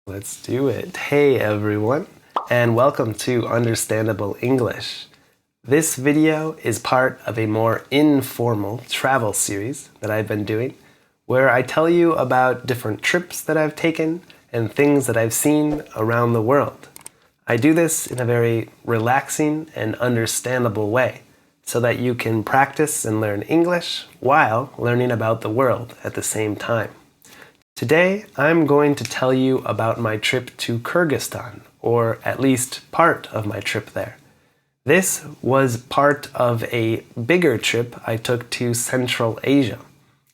Let's do it. Hey everyone, and welcome to Understandable English. This video is part of a more informal travel series that I've been doing, where I tell you about different trips that I've taken and things that I've seen around the world. I do this in a very relaxing and understandable way, so that you can practice and learn English while learning about the world at the same time. Today, I'm going to tell you about my trip to Kyrgyzstan, or at least part of my trip there. This was part of a bigger trip I took to Central Asia.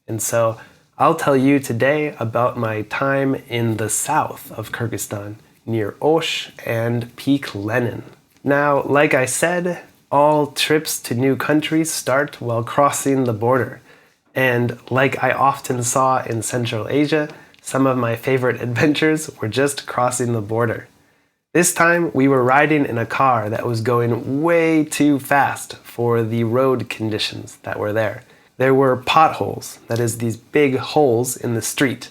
And so I'll tell you today about my time in the south of Kyrgyzstan, near Osh and Peak Lenin. Now, like I said, all trips to new countries start while crossing the border. And like I often saw in Central Asia, some of my favorite adventures were just crossing the border. This time we were riding in a car that was going way too fast for the road conditions that were there. There were potholes, that is, these big holes in the street,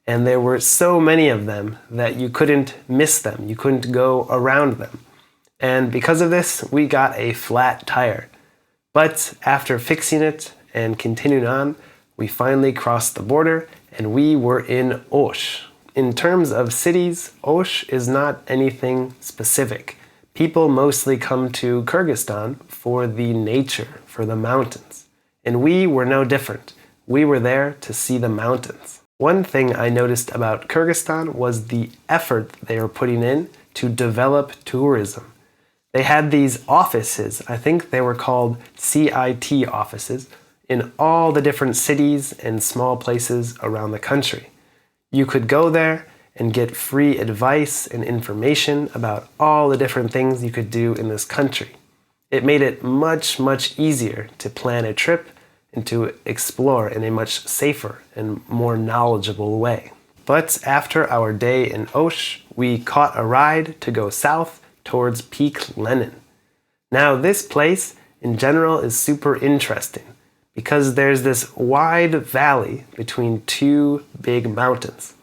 and there were so many of them that you couldn't miss them, you couldn't go around them. And because of this, we got a flat tire. But after fixing it and continuing on, we finally crossed the border and we were in Osh. In terms of cities, Osh is not anything specific. People mostly come to Kyrgyzstan for the nature, for the mountains. And we were no different. We were there to see the mountains. One thing I noticed about Kyrgyzstan was the effort they were putting in to develop tourism. They had these offices, I think they were called CIT offices, in all the different cities and small places around the country. You could go there and get free advice and information about all the different things you could do in this country. It made it much, much easier to plan a trip and to explore in a much safer and more knowledgeable way. But after our day in Osh, we caught a ride to go south towards Peak Lenin. Now this place in general is super interesting because there's this wide valley between two big mountains.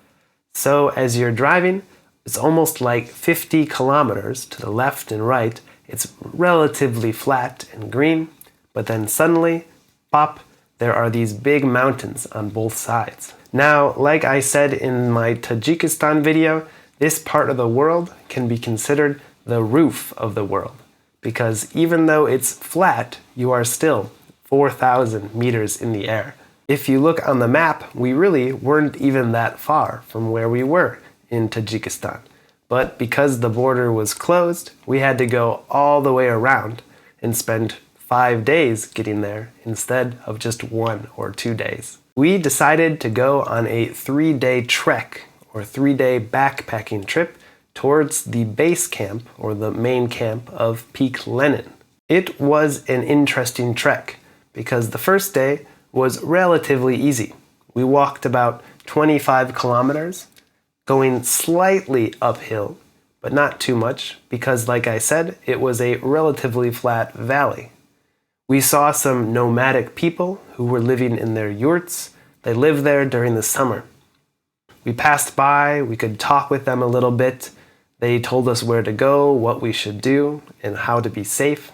So as you're driving, it's almost like 50 kilometers to the left and right. It's relatively flat and green, but then suddenly, pop, there are these big mountains on both sides. Now, like I said in my Tajikistan video, this part of the world can be considered the roof of the world, because even though it's flat, you are still 4,000 meters in the air. If you look on the map, we really weren't even that far from where we were in Tajikistan. But because the border was closed, we had to go all the way around and spend 5 days getting there instead of just 1 or 2 days. We decided to go on a 3-day trek or 3-day backpacking trip towards the base camp or the main camp of Peak Lenin. It was an interesting trek because the first day was relatively easy. We walked about 25 kilometers, going slightly uphill, but not too much because, like I said, it was a relatively flat valley. We saw some nomadic people who were living in their yurts. They lived there during the summer. We passed by, we could talk with them a little bit. They told us where to go, what we should do, and how to be safe.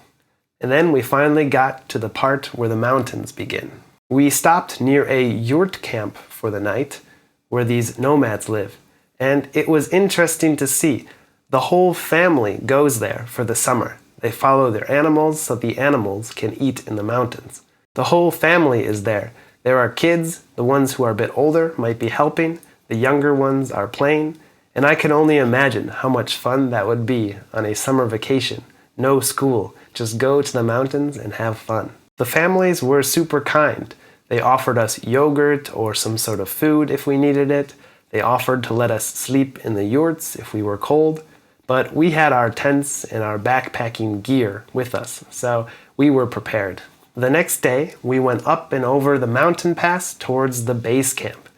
And then we finally got to the part where the mountains begin. We stopped near a yurt camp for the night, where these nomads live. And it was interesting to see. The whole family goes there for the summer. They follow their animals so the animals can eat in the mountains. The whole family is there. There are kids, the ones who are a bit older might be helping, the younger ones are playing, and I can only imagine how much fun that would be on a summer vacation. No school, just go to the mountains and have fun. The families were super kind. They offered us yogurt or some sort of food if we needed it. They offered to let us sleep in the yurts if we were cold. But we had our tents and our backpacking gear with us, so we were prepared. The next day, we went up and over the mountain pass towards the base camp.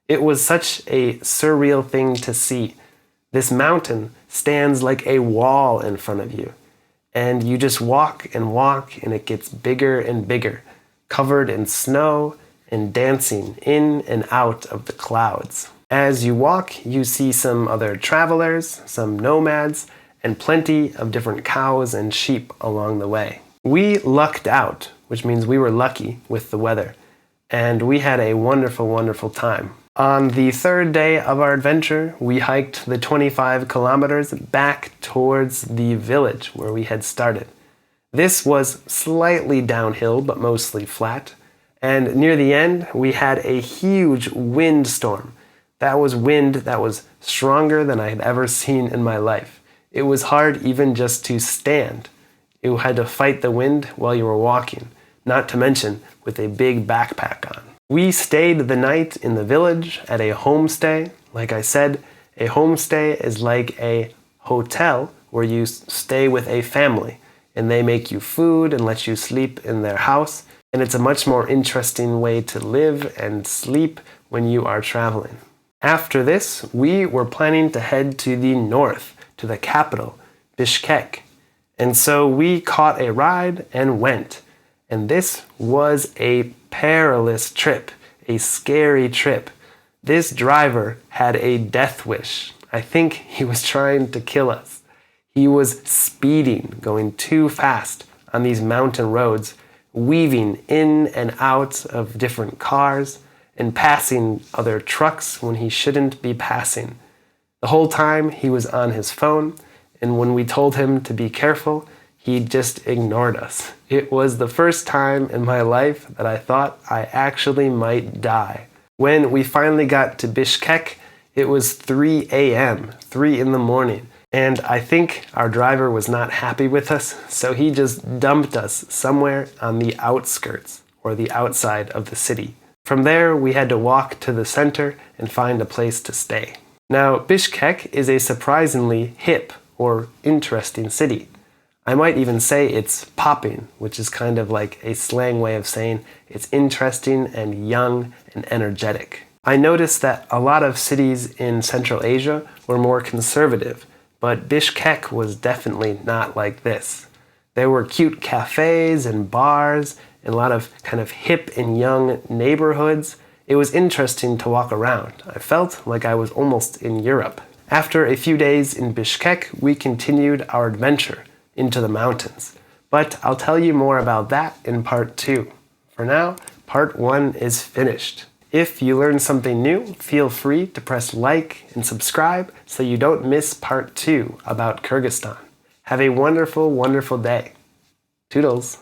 It was such a surreal thing to see. This mountain stands like a wall in front of you. And you just walk and it gets bigger and bigger, covered in snow and dancing in and out of the clouds. As you walk, you see some other travelers, some nomads, and plenty of different cows and sheep along the way. We lucked out, which means we were lucky with the weather, and we had a wonderful, wonderful time. On the third day of our adventure, we hiked the 25 kilometers back towards the village where we had started. This was slightly downhill, but mostly flat, and near the end, we had a huge windstorm. That was wind that was stronger than I had ever seen in my life. It was hard even just to stand. You had to fight the wind while you were walking, not to mention with a big backpack on. We stayed the night in the village at a homestay. Like I said, a homestay is like a hotel where you stay with a family and they make you food and let you sleep in their house. And it's a much more interesting way to live and sleep when you are traveling. After this, we were planning to head to the north, to the capital, Bishkek. And so we caught a ride and went. And this was a perilous trip, a scary trip. This driver had a death wish. I think he was trying to kill us. He was speeding, going too fast on these mountain roads, weaving in and out of different cars, and passing other trucks when he shouldn't be passing. The whole time he was on his phone, and when we told him to be careful, he just ignored us. It was the first time in my life that I thought I actually might die. When we finally got to Bishkek, it was 3 a.m., 3 in the morning, and I think our driver was not happy with us, so he just dumped us somewhere on the outskirts, or the outside of the city. From there, we had to walk to the center and find a place to stay. Now, Bishkek is a surprisingly hip or interesting city. I might even say it's popping, which is kind of like a slang way of saying it's interesting and young and energetic. I noticed that a lot of cities in Central Asia were more conservative, but Bishkek was definitely not like this. There were cute cafes and bars, and a lot of kind of hip and young neighborhoods. It was interesting to walk around. I felt like I was almost in Europe. After a few days in Bishkek, we continued our adventure into the mountains. But I'll tell you more about that in part 2. For now, part 1 is finished. If you learned something new, feel free to press like and subscribe so you don't miss part 2 about Kyrgyzstan. Have a wonderful, wonderful day. Toodles.